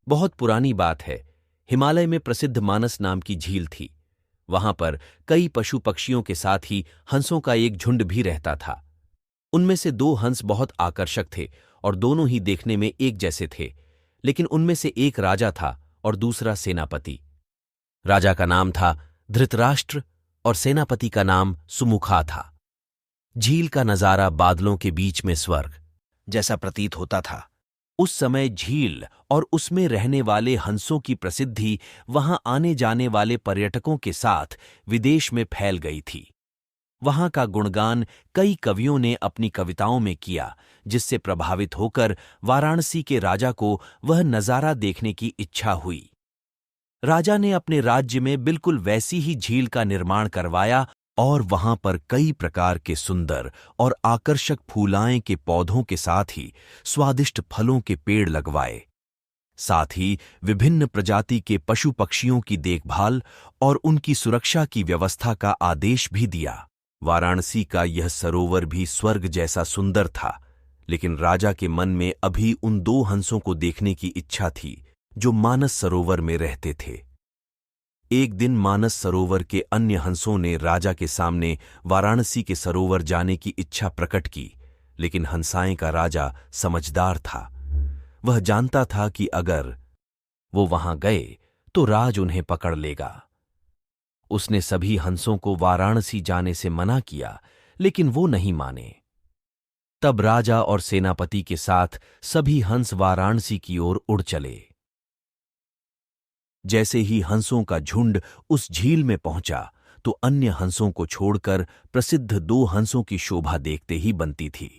बहुत पुरानी बात है। हिमालय में प्रसिद्ध मानस नाम की झील थी। वहां पर कई पशु पक्षियों के साथ ही हंसों का एक झुंड भी रहता था। उनमें से 2 हंस बहुत आकर्षक थे और दोनों ही देखने में एक जैसे थे, लेकिन उनमें से एक राजा था और दूसरा सेनापति। राजा का नाम था धृतराष्ट्र और सेनापति का नाम सुमुखा था। झील का नजारा बादलों के बीच में स्वर्ग जैसा प्रतीत होता था। उस समय झील और उसमें रहने वाले हंसों की प्रसिद्धि वहां आने जाने वाले पर्यटकों के साथ विदेश में फैल गई थी। वहां का गुणगान कई कवियों ने अपनी कविताओं में किया, जिससे प्रभावित होकर वाराणसी के राजा को वह नजारा देखने की इच्छा हुई। राजा ने अपने राज्य में बिल्कुल वैसी ही झील का निर्माण करवाया और वहां पर कई प्रकार के सुंदर और आकर्षक फूलाएं के पौधों के साथ ही स्वादिष्ट फलों के पेड़ लगवाए। साथ ही विभिन्न प्रजाति के पशु पक्षियों की देखभाल और उनकी सुरक्षा की व्यवस्था का आदेश भी दिया। वाराणसी का यह सरोवर भी स्वर्ग जैसा सुंदर था, लेकिन राजा के मन में अभी उन 2 हंसों को देखने की इच्छा थी जो मानस सरोवर में रहते थे। एक दिन मानस सरोवर के अन्य हंसों ने राजा के सामने वाराणसी के सरोवर जाने की इच्छा प्रकट की, लेकिन हंसाएं का राजा समझदार था। वह जानता था कि अगर वो वहां गए तो राज उन्हें पकड़ लेगा। उसने सभी हंसों को वाराणसी जाने से मना किया, लेकिन वो नहीं माने। तब राजा और सेनापति के साथ सभी हंस वाराणसी की ओर उड़ चले। जैसे ही हंसों का झुंड उस झील में पहुंचा तो अन्य हंसों को छोड़कर प्रसिद्ध 2 हंसों की शोभा देखते ही बनती थी।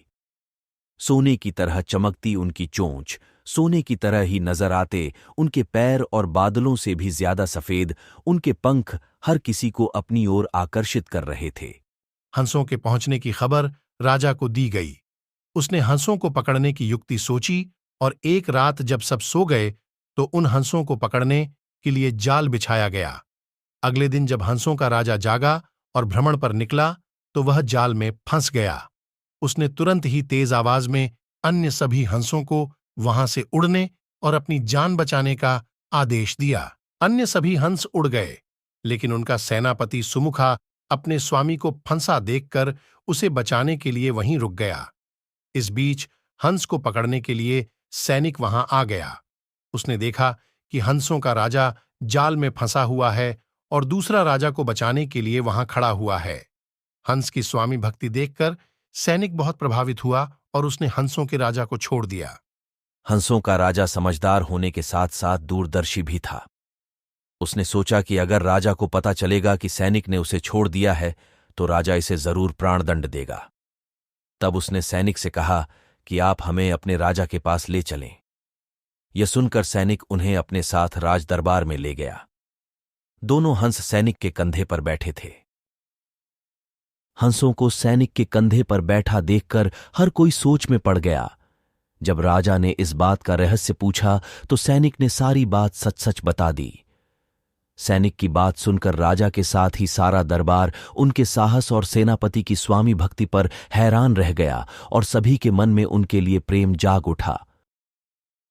सोने की तरह चमकती उनकी चोंच, सोने की तरह ही नजर आते उनके पैर और बादलों से भी ज्यादा सफेद उनके पंख हर किसी को अपनी ओर आकर्षित कर रहे थे। हंसों के पहुंचने की खबर राजा को दी गई। उसने हंसों को पकड़ने की युक्ति सोची और एक रात जब सब सो गए तो उन हंसों को पकड़ने के लिए जाल बिछाया गया। अगले दिन जब हंसों का राजा जागा और भ्रमण पर निकला तो वह जाल में फंस गया। उसने तुरंत ही तेज आवाज में अन्य सभी हंसों को वहां से उड़ने और अपनी जान बचाने का आदेश दिया। अन्य सभी हंस उड़ गए, लेकिन उनका सेनापति सुमुखा अपने स्वामी को फंसा देखकर उसे बचाने के लिए वहीं रुक गया। इस बीच हंस को पकड़ने के लिए सैनिक वहां आ गया। उसने देखा कि हंसों का राजा जाल में फंसा हुआ है और दूसरा राजा को बचाने के लिए वहां खड़ा हुआ है। हंस की स्वामी भक्ति देखकर सैनिक बहुत प्रभावित हुआ और उसने हंसों के राजा को छोड़ दिया। हंसों का राजा समझदार होने के साथ साथ दूरदर्शी भी था। उसने सोचा कि अगर राजा को पता चलेगा कि सैनिक ने उसे छोड़ दिया है तो राजा इसे जरूर प्राणदंड देगा। तब उसने सैनिक से कहा कि आप हमें अपने राजा के पास ले चलें। यह सुनकर सैनिक उन्हें अपने साथ राज दरबार में ले गया। दोनों हंस सैनिक के कंधे पर बैठे थे। हंसों को सैनिक के कंधे पर बैठा देखकर हर कोई सोच में पड़ गया। जब राजा ने इस बात का रहस्य पूछा तो सैनिक ने सारी बात सच सच बता दी। सैनिक की बात सुनकर राजा के साथ ही सारा दरबार उनके साहस और सेनापति की स्वामी भक्ति पर हैरान रह गया और सभी के मन में उनके लिए प्रेम जाग उठा।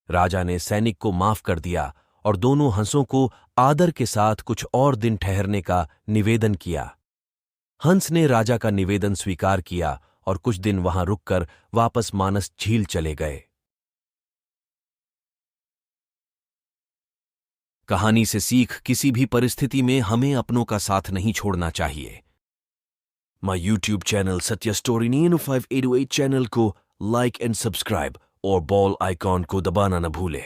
राजा ने सैनिक को माफ कर दिया और दोनों हंसों को आदर के साथ कुछ और दिन ठहरने का निवेदन किया। हंस ने राजा का निवेदन स्वीकार किया और कुछ दिन वहां रुककर वापस मानस झील चले गए। कहानी से सीख, किसी भी परिस्थिति में हमें अपनों का साथ नहीं छोड़ना चाहिए। माय यूट्यूब चैनल सत्य स्टोरी 905 808 चैनल को लाइक एंड सब्सक्राइब और बॉल आइकॉन को दबाना न भूले।